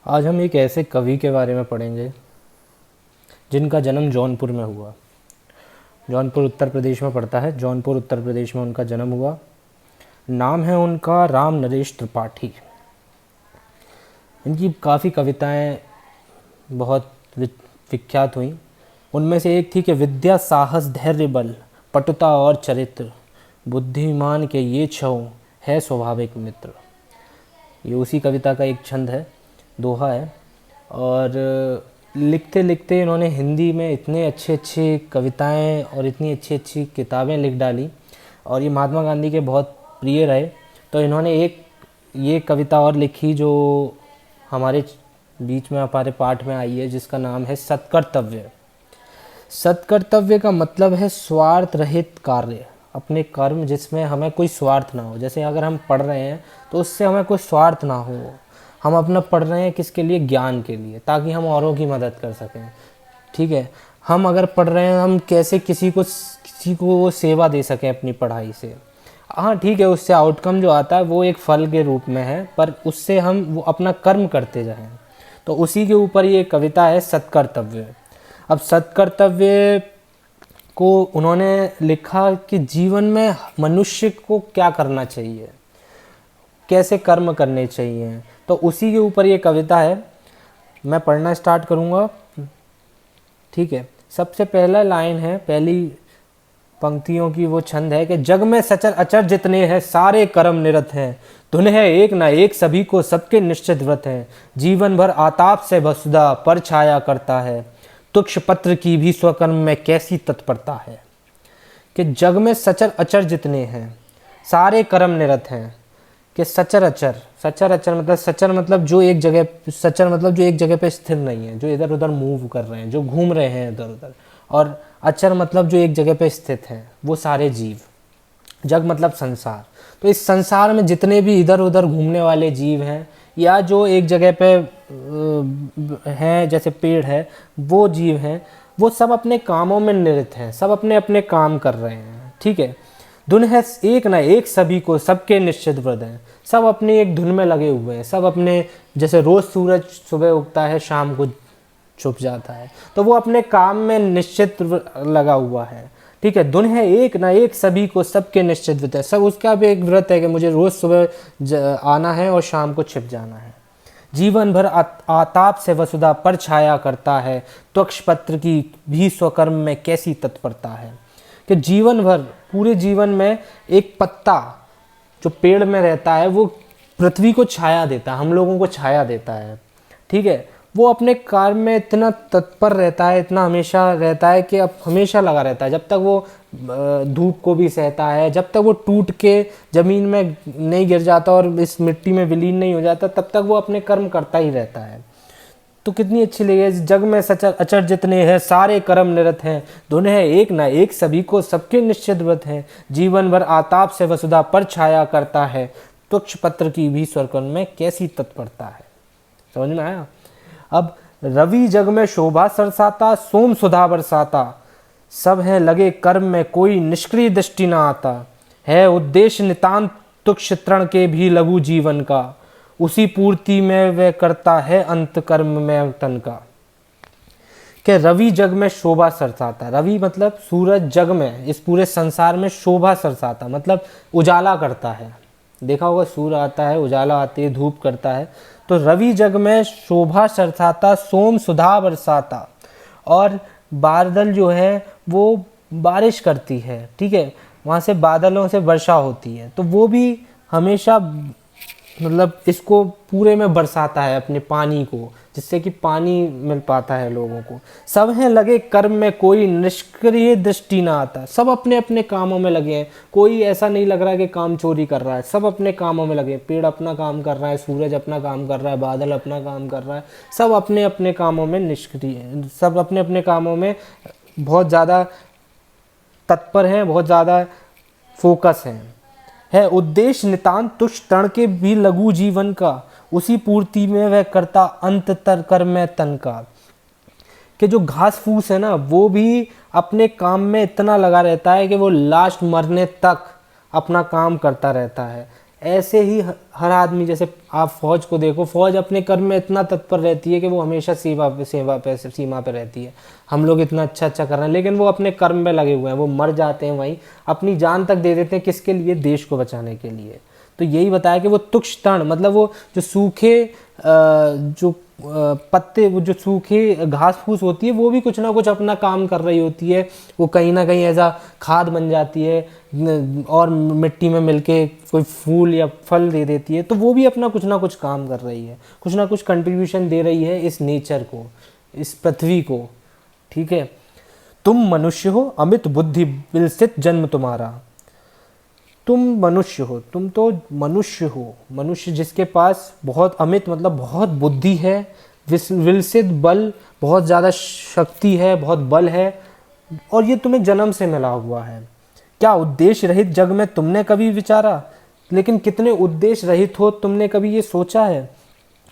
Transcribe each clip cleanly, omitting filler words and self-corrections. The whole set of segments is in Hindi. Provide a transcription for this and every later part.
आज हम एक ऐसे कवि के बारे में पढ़ेंगे जिनका जन्म जौनपुर में हुआ। जौनपुर उत्तर प्रदेश में पड़ता है। जौनपुर उत्तर प्रदेश में उनका जन्म हुआ। नाम है उनका राम नरेश त्रिपाठी। इनकी काफ़ी कविताएं बहुत विख्यात हुई। उनमें से एक थी कि विद्या साहस धैर्य बल पटुता और चरित्र बुद्धिमान के ये छौ है स्वाभाविक मित्र। ये उसी कविता का एक छंद है, दोहा है। और लिखते लिखते इन्होंने हिंदी में इतने अच्छे अच्छे कविताएं और इतनी अच्छी अच्छी किताबें लिख डाली और ये महात्मा गांधी के बहुत प्रिय रहे। तो इन्होंने एक ये कविता और लिखी जो हमारे बीच में हमारे पाठ में आई है, जिसका नाम है सत्कर्तव्य। सत्कर्तव्य का मतलब है स्वार्थ रहित कार्य, अपने कर्म जिसमें हमें कोई स्वार्थ ना हो। जैसे अगर हम पढ़ रहे हैं तो उससे हमें कोई स्वार्थ ना हो। हम अपना पढ़ रहे हैं किसके लिए? ज्ञान के लिए, ताकि हम औरों की मदद कर सकें। ठीक है, हम अगर पढ़ रहे हैं हम कैसे किसी को वो सेवा दे सकें अपनी पढ़ाई से। हाँ ठीक है, उससे आउटकम जो आता है वो एक फल के रूप में है, पर उससे हम वो अपना कर्म करते जाएं। तो उसी के ऊपर ये कविता है सत्कर्तव्य। अब सत्कर्तव्य को उन्होंने लिखा कि जीवन में मनुष्य को क्या करना चाहिए, कैसे कर्म करने चाहिए। तो उसी के ऊपर ये कविता है। मैं पढ़ना स्टार्ट करूँगा। ठीक है, सबसे पहला लाइन है, पहली पंक्तियों की वो छंद है कि जग में सचर अचर जितने हैं सारे कर्म निरत हैं, धुन है एक ना एक सभी को सबके निश्चित व्रत है, जीवन भर आताप से वसुधा पर छाया करता है, तुक्ष पत्र की भी स्वकर्म में कैसी तत्परता है। कि जग में सचर अचर जितने हैं सारे कर्म निरत हैं। कि सचर अचर, सचर अचर मतलब सचर मतलब जो एक जगह, सचर मतलब जो एक जगह पे स्थिर नहीं है, जो इधर उधर मूव कर रहे हैं, जो घूम रहे हैं इधर उधर। और अचर मतलब जो एक जगह पे स्थित हैं, वो सारे जीव। जग मतलब संसार। तो इस संसार में जितने भी इधर उधर घूमने वाले जीव हैं या जो एक जगह पे हैं, जैसे पेड़ है, वो जीव हैं, वो सब अपने कामों में निरत हैं, सब अपने अपने काम कर रहे हैं। ठीक है, धुन है एक ना एक सभी को सबके निश्चित व्रत हैं, सब अपनी एक धुन में लगे हुए हैं, सब अपने, जैसे रोज़ सूरज सुबह उगता है शाम को छुप जाता है, तो वो अपने काम में निश्चित लगा हुआ है। ठीक है, धुन है एक ना एक सभी को सबके निश्चित व्रत है, सब उसका भी एक व्रत है कि मुझे रोज़ सुबह आना है और शाम को छिप जाना है। जीवन भर आताप से वसुधा पर छाया करता है, त्वक्ष पत्र की भी स्वकर्म में कैसी तत्परता है। कि जीवन भर, पूरे जीवन में एक पत्ता जो पेड़ में रहता है वो पृथ्वी को छाया देता है, हम लोगों को छाया देता है। ठीक है, वो अपने कार्य में इतना तत्पर रहता है, इतना हमेशा रहता है कि अब हमेशा लगा रहता है, जब तक वो धूप को भी सहता है, जब तक वो टूट के ज़मीन में नहीं गिर जाता और इस मिट्टी में विलीन नहीं हो जाता, तब तक वो अपने कर्म करता ही रहता है। तो कितनी अच्छी लगी। जग में सचर अचर जितने हैं सारे कर्म निरत हैं, धुन है एक ना एक सभी को सबके निश्चित व्रत हैं, जीवन भर आताप से वसुधा पर छाया करता है, तुक्ष पत्र की भी स्वकर्म में कैसी तत्परता है। समझ में आया? अब रवि जग में शोभा सरसाता, सोम सुधा बरसाता, सब है लगे कर्म में कोई निष्क्रिय दृष्टि ना आता, है उद्देश्य नितांत तुक्ष तृण के भी लघु जीवन का, उसी पूर्ति में वह करता है अंत कर्म में तन का। कि रवि जग में शोभा सरसाता, रवि मतलब सूरज, जग में इस पूरे संसार में शोभा सरसाता मतलब उजाला करता है। देखा होगा सूर्य आता है, उजाला आती है, धूप करता है। तो रवि जग में शोभा सरसाता, सोम सुधा बरसाता, और बादल जो है वो बारिश करती है। ठीक है, वहाँ से बादलों से वर्षा होती है, तो वो भी हमेशा मतलब इसको पूरे में बरसाता है अपने पानी को, जिससे कि पानी मिल पाता है लोगों को। सब हैं लगे कर्म में कोई निष्क्रिय दृष्टि ना आता, सब अपने अपने कामों में लगे हैं, कोई ऐसा नहीं लग रहा है कि काम चोरी कर रहा है, सब अपने कामों में लगे हैं। पेड़ अपना काम कर रहा है, सूरज अपना काम कर रहा है, बादल अपना काम कर रहा है, सब अपने अपने कामों में निष्क्रिय, सब अपने अपने कामों में बहुत ज़्यादा तत्पर हैं, बहुत ज़्यादा फोकस हैं। है उद्देश्य नितांत तुच्छ तण के भी लघु जीवन का, उसी पूर्ति में वह करता अंत तर कर में तन का। कि जो घास फूस है ना, वो भी अपने काम में इतना लगा रहता है कि वो लास्ट मरने तक अपना काम करता रहता है। ऐसे ही हर आदमी, जैसे आप फौज को देखो, फौज अपने कर्म में इतना तत्पर रहती है कि वो हमेशा सीमा पे रहती है। हम लोग इतना अच्छा अच्छा कर रहे हैं, लेकिन वो अपने कर्म में लगे हुए हैं, वो मर जाते हैं वहीं, अपनी जान तक दे देते हैं, किसके लिए? देश को बचाने के लिए। तो यही बताया कि वो तुक्ष तण, मतलब वो जो सूखे जो पत्ते, वो जो सूखे घास फूस होती है, वो भी कुछ ना कुछ अपना काम कर रही होती है। वो कहीं ना कहीं ऐसा खाद बन जाती है और मिट्टी में मिलके कोई फूल या फल दे देती है। तो वो भी अपना कुछ ना कुछ काम कर रही है, कुछ ना कुछ कंट्रीब्यूशन दे रही है इस नेचर को, इस पृथ्वी को। ठीक है। तुम मनुष्य हो, अमित बुद्धि विलसित जन्म तुम्हारा। तुम मनुष्य हो, तुम तो मनुष्य हो, मनुष्य जिसके पास बहुत अमित मतलब बहुत बुद्धि है, विलसित बल, बहुत ज़्यादा शक्ति है, बहुत बल है, और ये तुम्हें जन्म से मिला हुआ है। क्या उद्देश्य रहित जग में तुमने कभी विचारा? लेकिन कितने उद्देश्य रहित हो, तुमने कभी ये सोचा है?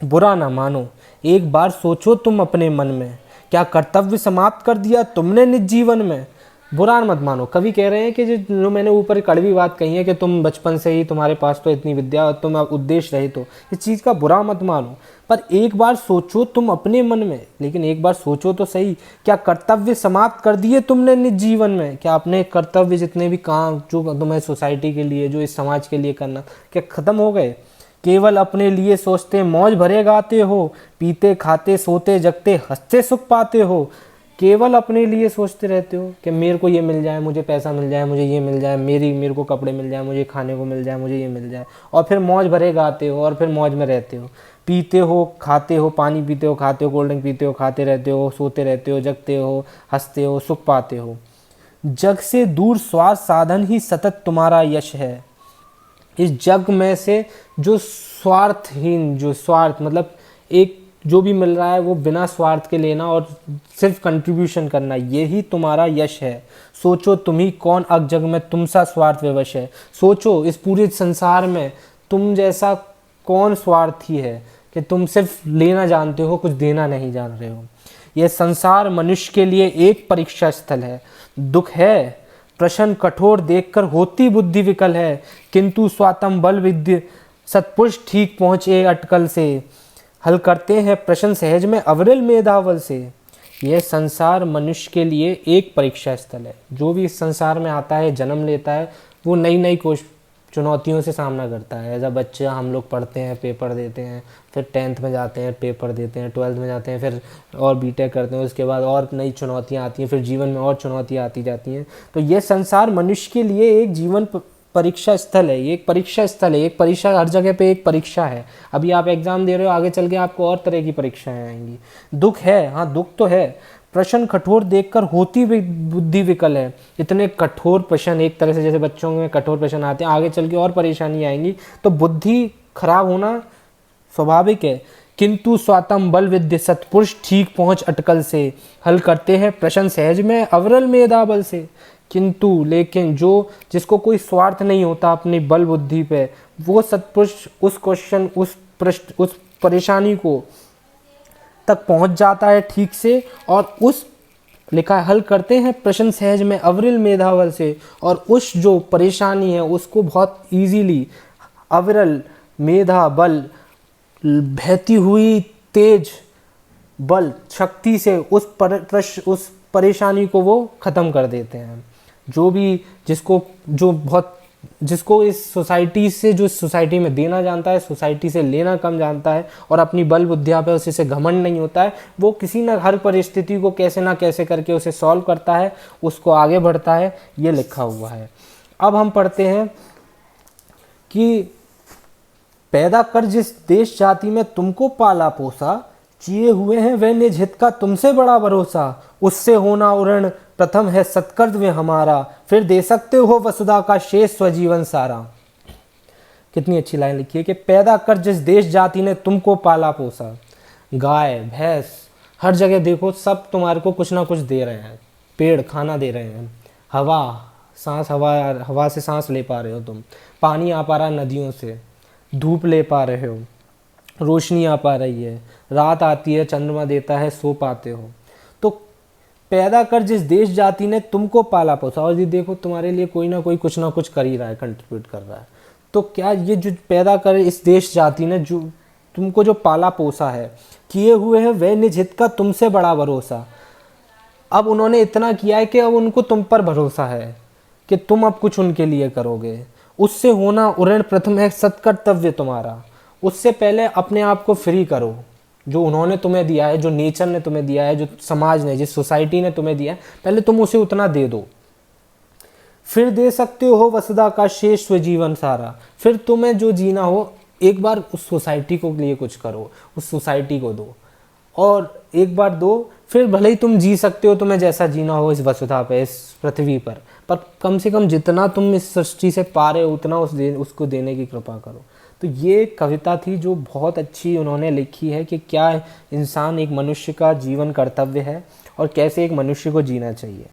बुरा ना मानो, एक बार सोचो तुम अपने मन में, क्या कर्तव्य समाप्त कर दिया तुमने निज जीवन में? बुरा मत मानो। कवि कह रहे हैं कि जो मैंने ऊपर कड़वी बात कही है कि तुम बचपन से ही, तुम्हारे पास तो इतनी विद्या और तुम उद्देश्य रहित हो, इस चीज़ का बुरा मत मानो, पर एक बार सोचो तुम अपने मन में। लेकिन एक बार सोचो तो सही, क्या कर्तव्य समाप्त कर दिए तुमने निज जीवन में? क्या अपने कर्तव्य जितने भी काम जो तुम्हें सोसाइटी के लिए, जो इस समाज के लिए करना, क्या ख़त्म हो गए? केवल अपने लिए सोचते मौज भरे गाते हो, पीते खाते सोते जगते हंसते सुख पाते हो। केवल अपने लिए सोचते रहते हो कि मेरे को ये मिल जाए, मुझे पैसा मिल जाए, मुझे ये मिल जाए, मेरे को कपड़े मिल जाए, मुझे खाने को मिल जाए, मुझे ये मिल जाए, और फिर मौज भरे गाते हो और फिर मौज में रहते हो। पीते हो खाते हो, पानी पीते हो खाते हो, कोल्ड ड्रिंक पीते हो खाते रहते हो, सोते रहते हो, जगते हो, हंसते हो, सुख पाते हो। जग से दूर स्वार्थ साधन ही सतत तुम्हारा यश है। इस जग में से जो स्वार्थहीन, जो स्वार्थ मतलब एक जो भी मिल रहा है वो बिना स्वार्थ के लेना और सिर्फ कंट्रीब्यूशन करना, यही तुम्हारा यश है। सोचो तुम ही कौन अग जग में तुम सा स्वार्थ विवश है। सोचो इस पूरे संसार में तुम जैसा कौन स्वार्थी है कि तुम सिर्फ लेना जानते हो, कुछ देना नहीं जान रहे हो। यह संसार मनुष्य के लिए एक परीक्षा स्थल है। दुख है प्रश्न कठोर देखकर होती बुद्धि विकल है, किंतु स्वातम बल विद्य सत्पुरुष ठीक पहुँचे अटकल से। हल करते हैं प्रश्न सहज में अविरल मेधावल से। यह संसार मनुष्य के लिए एक परीक्षा स्थल है। जो भी इस संसार में आता है, जन्म लेता है, वो नई नई चुनौतियों से सामना करता है। एज अ बच्चा हम लोग पढ़ते हैं, पेपर देते हैं, फिर 10th में जाते हैं, पेपर देते हैं, 12th में जाते हैं, फिर और बीटेक करते हैं, उसके बाद और नई चुनौतियाँ आती हैं, फिर जीवन में और चुनौतियाँ आती जाती हैं। तो ये संसार मनुष्य के लिए एक जीवन परीक्षा स्थल है, ये एक परीक्षा स्थल है, एक परीक्षा, हर जगह पे एक परीक्षा है। अभी आप एग्जाम दे रहे हो, आगे चल के आपको और तरह की परीक्षाएं आएंगी। दुख है, हाँ दुख तो है। प्रश्न कठोर देखकर होती बुद्धि विकल है। इतने कठोर प्रश्न, एक तरह से जैसे बच्चों में कठोर प्रश्न आते हैं, आगे चल के और परेशानी आएंगी, तो बुद्धि खराब होना स्वाभाविक है। किंतु स्वातम बल विद्य सत्पुरुष ठीक पहुँच अटकल से। हल करते हैं प्रश्न सहज में अविरल मेधा बल से। किंतु लेकिन जो जिसको कोई स्वार्थ नहीं होता अपनी बल बुद्धि पे, वो सत्पुरुष उस क्वेश्चन, उस प्रश्न, उस परेशानी को तक पहुंच जाता है ठीक से, और उस लिखा हल करते हैं प्रश्न सहज में अविरल मेधावल से, और उस जो परेशानी है उसको बहुत इजीली अविरल मेधा बल, बहती हुई तेज बल शक्ति से उस परेशानी को वो ख़त्म कर देते हैं। जो भी जिसको इस सोसाइटी से, जो सोसाइटी में देना जानता है, सोसाइटी से लेना कम जानता है, और अपनी बल बुद्धिया पे उसे घमंड नहीं होता है, वो किसी न हर परिस्थिति को कैसे ना कैसे करके उसे सॉल्व करता है, उसको आगे बढ़ता है। ये लिखा हुआ है। अब हम पढ़ते हैं कि पैदा कर जिस देश जाति में तुमको पाला पोसा, चिए हुए हैं वह निज हित का तुमसे बड़ा भरोसा। उससे होना ऋण प्रथम है सत्कर्तव्य हमारा, फिर दे सकते हो वसुधा का शेष स्वजीवन सारा। कितनी अच्छी लाइन लिखी है कि पैदा कर जिस देश जाति ने तुमको पाला पोसा। गाय भैंस हर जगह देखो, सब तुम्हारे को कुछ ना कुछ दे रहे हैं। पेड़ खाना दे रहे हैं, हवा से सांस ले पा रहे हो तुम, पानी आ पा रहा है नदियों से, धूप ले पा रहे हो, रोशनी आ पा रही है, रात आती है, चंद्रमा देता है, सो पाते हो। तो पैदा कर जिस देश जाति ने तुमको पाला पोसा, और ये देखो तुम्हारे लिए कोई ना कोई कुछ ना कुछ कर ही रहा है, कंट्रीब्यूट कर रहा है। तो क्या ये जो पैदा करे इस देश जाति ने, जो तुमको जो पाला पोसा है, किए हुए है वह निज हित का तुमसे बड़ा भरोसा। अब उन्होंने इतना किया है कि अब उनको तुम पर भरोसा है कि तुम अब कुछ उनके लिए करोगे। उससे होना उऋण प्रथम है सत्कर्तव्य तुम्हारा। उससे पहले अपने आप को फ्री करो, जो उन्होंने तुम्हें दिया है, जो नेचर ने तुम्हें दिया है, जो समाज ने, जिस सोसाइटी ने तुम्हें दिया है, पहले तुम उसे उतना दे दो, फिर दे सकते हो वसुधा का शेष जीवन सारा। फिर तुम्हें जो जीना हो एक बार उस सोसाइटी को लिए कुछ करो, उस सोसाइटी को दो, और एक बार दो, फिर भले ही तुम जी सकते हो, तुम्हें जैसा जीना हो इस वसुधा पे, इस पृथ्वी पर कम से कम जितना तुम इस सृष्टि से पा रहे हो उतना उसको देने की कृपा करो। तो ये कविता थी जो बहुत अच्छी उन्होंने लिखी है कि क्या इंसान, एक मनुष्य का जीवन कर्तव्य है और कैसे एक मनुष्य को जीना चाहिए।